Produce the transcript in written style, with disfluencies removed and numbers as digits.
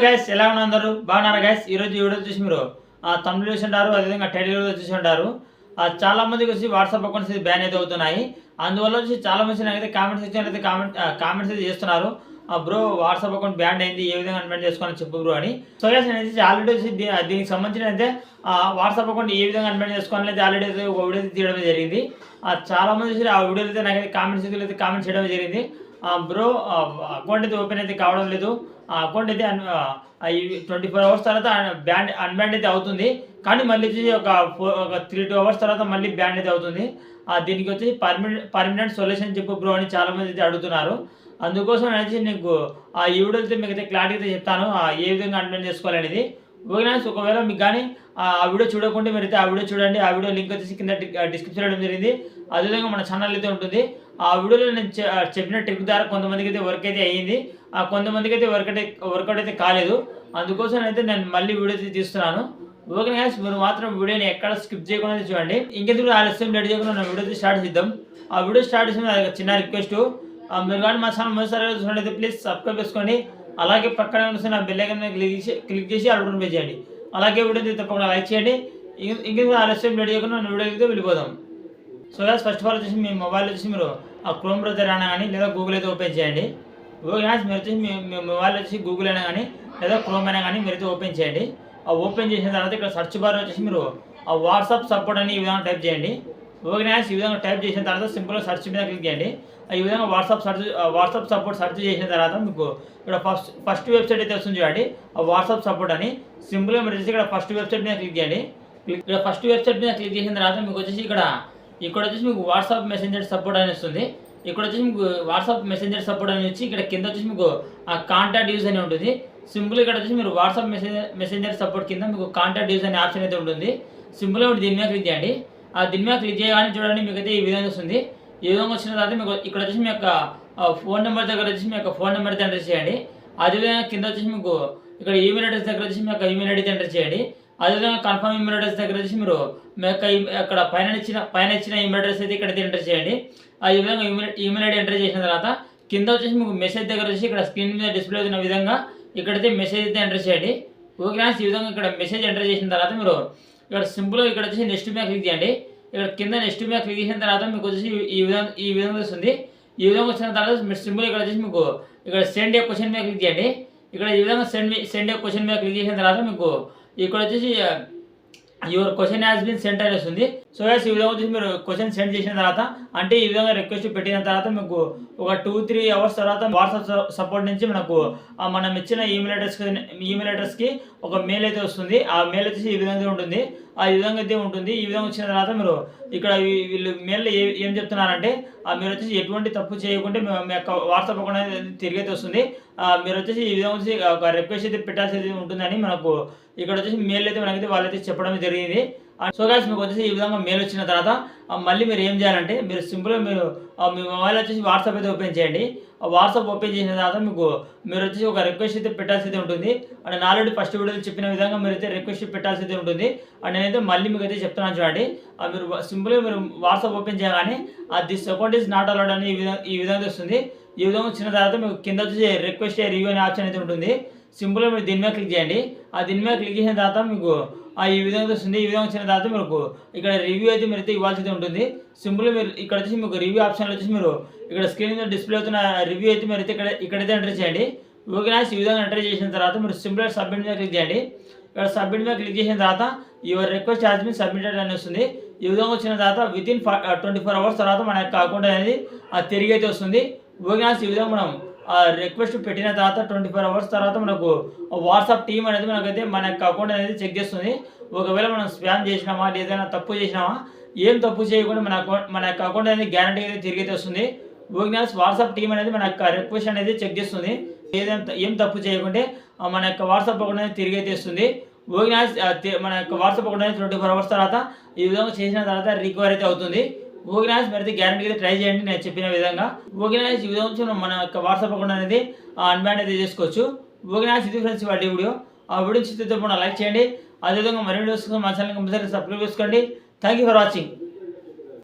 Guys ఎలా ఉన్నారు అందరూ బాగున్నారా గైస్? ఈరోజు ఈ వీడియో చూసి మీరు తమిళ చూసి ఉంటారు, అదేవిధంగా టైటిల్ చూసి ఉంటారు. చాలా మందికి వచ్చి వాట్సాప్ అకౌంట్స్ బ్యాన్ అయితే అవుతున్నాయి. అందువల్ల వచ్చి చాలా మంది నాకైతే కామెంట్ సెక్షన్ అయితే కామెంట్స్ అయితే చేస్తున్నారు. బ్రో వాట్సాప్ అకౌంట్ బ్యాన్ అయింది, ఏ విధంగా అన్బ్యాన్ చేసుకోవాలని చెప్పు బ్రో అని. సో గైస్ నేనైతే ఆల్రెడీ వచ్చి దీనికి సంబంధించిన అయితే వాట్సాప్ అకౌంట్ ఏ విధంగా అన్బ్యాన్ చేసుకోవాలని అయితే ఆల్రెడీ అయితే ఒక వీడియో తీయడం జరిగింది. చాలా మంది వచ్చి ఆ వీడియోలో అయితే నాకైతే కామెంట్ సెక్షన్లో అయితే కామెంట్ చేయడం జరిగింది. బ్రో అకౌంట్ అయితే ఓపెన్ అయితే కావడం లేదు, ఆ అకౌంట్ అయితే 24 అవర్స్ తర్వాత అన్బ్యాన్ అయితే అవుతుంది, కానీ మళ్ళీ వచ్చి ఒక 3-2 అవర్స్ తర్వాత మళ్ళీ బ్యాన్ అయితే అవుతుంది. దీనికి వచ్చి పర్మనెంట్ సొల్యూషన్ చెప్పు బ్రో అని చాలామంది అయితే అడుగుతున్నారు. అందుకోసం వచ్చి నీకు ఈ వీడియో అయితే మీకు అయితే క్లారిటీ అయితే చెప్తాను ఏ విధంగా అన్బ్యాన్ చేసుకోవాలనేది. ఓకేనా? ఒకవేళ మీకు కానీ ఆ వీడియో చూడకుంటే మీరైతే ఆ వీడియో చూడండి. ఆ వీడియో లింక్ వచ్చేసి కింద డిస్క్రిప్షన్ ఇవ్వడం జరిగింది. అదేవిధంగా మన ఛానల్ అయితే ఉంటుంది. ఆ వీడియోలో నేను చెప్పిన ట్రిక్ ద్వారా కొంతమందికి అయితే వర్క్ అయితే అయ్యింది, కొంతమందికి అయితే వర్కౌట్ అయితే కాలేదు. అందుకోసం అయితే నేను మళ్ళీ వీడియో అయితే తీస్తున్నాను. ఓకే గైస్, మీరు మాత్రం వీడియోని ఎక్కడ స్కిప్ చేయకుండా చూడండి. ఇంకెందుకు ఆలస్యం రెడీ చేయకుండా నా వీడియో స్టార్ట్ చేద్దాం. ఆ వీడియో స్టార్ట్ చేసిన చిన్న రిక్వెస్ట్, మీరు కానీ మా ఛానల్ మొదటిసారి చూడండి ప్లీజ్ సబ్స్క్రైబ్ చేసుకోండి. అలాగే పక్కనే ఉన్న నా బెల్ ఐకాన్ క్లిక్ చేసి ఆల్ పే చేయండి. అలాగే వీడియో తప్పకుండా లైక్ చేయండి. ఇంకెందుకు ఆలస్యం రెడీ చేయకుండా నా వీడియో అయితే వెళ్ళిపోదాం. So guys first of all వచ్చేసి మీ మొబైల్ వచ్చేసి మీరు ఆ క్రోమ్ బ్రౌజర్ అయినా కానీ లేదా గూగుల్ అయితే ఓపెన్ చేయండి. ఓకే గైస్, మీరు వచ్చేసి మీ మొబైల్ వచ్చేసి గూగుల్ అయినా కానీ లేదా క్రోమ్ అయినా కానీ మీరు అయితే ఓపెన్ చేయండి. ఆ ఓపెన్ చేసిన తర్వాత ఇక్కడ సర్చ్ బార్ వచ్చేసి మీరు ఆ వాట్సాప్ సపోర్ట్ అని ఈ విధంగా టైప్ చేయండి. ఓకే గైస్, ఈ విధంగా టైప్ చేసిన తర్వాత సింపుల్గా సర్చ్ మీద క్లిక్ చేయండి. ఈ విధంగా వాట్సాప్ సపోర్ట్ సర్చ్ చేసిన తర్వాత మీకు ఇక్కడ ఫస్ట్ వెబ్సైట్ అయితే వస్తుంది చూడండి, ఆ వాట్సాప్ సపోర్ట్ అని. సింపుల్గా మీరు వచ్చేసి ఇక్కడ ఫస్ట్ వెబ్సైట్ మీద క్లిక్ చేయండి. ఇక్కడ ఫస్ట్ వెబ్సైట్ మీద క్లిక్ చేసిన తర్వాత మీకు వచ్చేసి ఇక్కడ వచ్చేసి మీకు వాట్సాప్ మెసెంజర్ సపోర్ట్ అని వస్తుంది. ఇక్కడ వచ్చేసి మీకు వాట్సాప్ మెసెంజర్ సపోర్ట్ అని వచ్చి ఇక్కడ కింద వచ్చేసి మీకు ఆ కాంటాక్ట్ యూజ్ అని ఉంటుంది. సింపుల్ ఇక్కడ వచ్చేసి మీరు వాట్సాప్ మెసెంజర్ సపోర్ట్ కింద మీకు కాంటాక్ట్ యూజ్ అనే ఆప్షన్ అయితే ఉంటుంది. సింపుల్గా మీరు దీని మీద క్లిక్ చేయండి. దీని మీద క్లిక్ చేయగానే చూడండి మీకు అయితే ఈ విధంగా వస్తుంది. ఈ విధంగా వచ్చిన తర్వాత మీకు ఇక్కడ వచ్చేసి మీ యొక్క ఫోన్ నెంబర్ దగ్గర వచ్చేసి మీ యొక్క ఫోన్ నెంబర్ అయితే ఎంటర్ చేయండి. అదేవిధంగా కింద వచ్చేసి మీకు ఇక్కడ ఈమెయిల్ అడ్రస్ దగ్గర వచ్చేసి మీ యొక్క ఈమెయిల్ ఐడి ఎంటర్ చేయండి. అదేవిధంగా కన్ఫర్మ్ ఈమెయిల్ అడ్రస్ దగ్గర వచ్చి మీరు మీ యొక్క అక్కడ పైన ఇచ్చిన ఈమెయిల్ అడ్రస్ అయితే ఇక్కడ ఎంటర్ చేయండి. ఈ విధంగా ఈమెయిల్ ఐడి ఎంటర్ చేసిన తర్వాత కింద వచ్చేసి మీకు మెసేజ్ దగ్గర వచ్చి ఇక్కడ స్క్రీన్ మీద డిస్ప్లే అవుతున్న విధంగా ఇక్కడైతే మెసేజ్ అయితే ఎంటర్ చేయండి. ఓకే ఫ్రెండ్స్, ఈ విధంగా ఇక్కడ మెసేజ్ ఎంటర్ చేసిన తర్వాత మీరు ఇక్కడ సింపుల్గా ఇక్కడ వచ్చేసి నెక్స్ట్ మీద క్లిక్ చేయండి. ఇక్కడ కింద నెక్స్ట్ మీద క్లిక్ చేసిన తర్వాత మీకు వచ్చేసి ఈ విధంగా వస్తుంది. ఈ విధంగా వచ్చిన తర్వాత మీరు సింపుల్ ఇక్కడ వచ్చేసి మీకు ఇక్కడ సెండ్ ఏ క్వశ్చన్ మీద క్లిక్ చేయండి. ఇక్కడ ఈ విధంగా సెండ్ ఏ క్వశ్చన్ మీద క్లిక్ చేసిన తర్వాత మీకు ఇక్కడ వచ్చేసి your question has been send అని వస్తుంది. సో గైస్, ఈ విధంగా వచ్చేసి మీరు క్వశ్చన్ సెండ్ చేసిన తర్వాత అంటే ఈ విధంగా రిక్వెస్ట్ పెట్టిన తర్వాత మీకు ఒక 2-3 అవర్స్ తర్వాత వాట్సాప్ సపోర్ట్ నుంచి మనకు మనం ఇచ్చిన ఈమెయిల్ అడ్రస్కి ఒక మెయిల్ అయితే వస్తుంది. ఆ మెయిల్ వచ్చేసి ఈ విధంగా ఉంటుంది. ఈ విధంగా అయితే ఉంటుంది. ఈ విధంగా వచ్చిన తర్వాత మీరు ఇక్కడ వీళ్ళు మెయిల్ ఏం చెప్తున్నారంటే మీరు వచ్చేసి ఎటువంటి తప్పు చేయకుంటే మీ యొక్క వాట్సాప్ అకౌంట్ అనేది తిరిగి అయితే వస్తుంది. మీరు వచ్చేసి ఈ విధంగా వచ్చి ఒక రిక్వెస్ట్ అయితే పెట్టాల్సి ఉంటుందని మనకు ఇక్కడ వచ్చేసి మెయిల్ అయితే మనకైతే వాళ్ళైతే చెప్పడం జరిగింది. సో గైస్, మీకు వచ్చేసి ఈ విధంగా మెయిల్ వచ్చిన తర్వాత మళ్ళీ మీరు ఏం చేయాలంటే మీరు సింపుల్గా మీరు మీ మొబైల్ వచ్చేసి వాట్సాప్ అయితే ఓపెన్ చేయండి. వాట్సాప్ ఓపెన్ చేసిన తర్వాత మీరు వచ్చేసి ఒక రిక్వెస్ట్ అయితే పెట్టాల్సి అయితే ఉంటుంది. అండ్ నేను ఆల్రెడీ ఫస్ట్ వీడియోలో చెప్పిన విధంగా మీరు అయితే రిక్వెస్ట్ పెట్టాల్సి అయితే ఉంటుంది. అండ్ నేనైతే మళ్ళీ మీకు అయితే చెప్తున్నాను చూడండి. మీరు సింపుల్గా మీరు వాట్సాప్ ఓపెన్ చేయగానే this account is not allowed అని ఈ విధంగా వస్తుంది. ఈ విధంగా వచ్చిన తర్వాత మీకు కింద వచ్చేసి రిక్వెస్ట్ రివ్యూ అనే ఆప్షన్ అయితే ఉంటుంది. సింపుల్గా మీరు దీని మీద క్లిక్ చేయండి. దీని మీద క్లిక్ చేసిన తర్వాత మీకు ఈ విధంగా వస్తుంది. ఈ విధంగా వచ్చిన తర్వాత మీకు ఇక్కడ రివ్యూ అయితే మీరు అయితే ఇవ్వాల్సి ఉంటుంది. సింపుల్గా మీరు ఇక్కడ వచ్చేసి మీకు రివ్యూ ఆప్షన్లో వచ్చేసి మీరు ఇక్కడ స్క్రీన్ మీద డిస్ప్లే అవుతున్న రివ్యూ అయితే మీరు అయితే ఇక్కడైతే ఎంటర్ చేయండి. ఓకేనా? ఈ విధంగా ఎంటర్ చేసిన తర్వాత మీరు సింపుల్గా సబ్మిట్ మీద క్లిక్ చేయండి. ఇక్కడ సబ్మిట్ మీద క్లిక్ చేసిన తర్వాత your request has been submitted అని వస్తుంది. ఈ విధంగా వచ్చిన తర్వాత వితిన్ 24 అవర్స్ తర్వాత మన యొక్క అకౌంట్ అనేది తిరిగి అయితే వస్తుంది. ఓకేనా? ఈ విధంగా మనం రిక్వెస్ట్ పెట్టిన తర్వాత 24 అవర్స్ తర్వాత మనకు వాట్సాప్ టీమ్ అనేది మనకైతే మన యొక్క అకౌంట్ అనేది చెక్ చేస్తుంది. ఒకవేళ మనం స్పామ్ చేసినామా ఏదైనా తప్పు చేసినామా, ఏం తప్పు చేయకుండా మన యొక్క అకౌంట్ అనేది గ్యారంటీ అయితే తిరిగి అయితే వస్తుంది. ఓకే, వాట్సాప్ టీమ్ అనేది మన యొక్క రిక్వెస్ట్ అనేది చెక్ చేస్తుంది. ఏం తప్పు చేయకుంటే మన యొక్క వాట్సాప్ అకౌంట్ అనేది తిరిగి అయితే ఇస్తుంది. ఓకే, మన యొక్క వాట్సాప్ అకౌంట్ అనేది 24 అవర్స్ తర్వాత ఈ విధంగా చేసిన తర్వాత రికవర్ అయితే అవుతుంది. ఓకే నైస్, మరి అయితే గ్యారంటీ అయితే ట్రై చేయండి నేను చెప్పిన విధంగా. ఓకే నైస్, ఈ విధంగా మన యొక్క వాట్సాప్ అకౌంట్ అనేది అన్బ్యాన్ అయితే చేసుకోవచ్చు. ఓకే నైస్, ఇది ఫ్రెండ్స్ వాటి వీడియో. ఆ వీడియో చూస్తే తప్పకుండా లైక్ చేయండి. అదేవిధంగా మరిన్ని వీడియోస్ మా ఛానల్ కంపల్సరీ సబ్స్క్రైబ్ చేసుకోండి. Thank you for watching.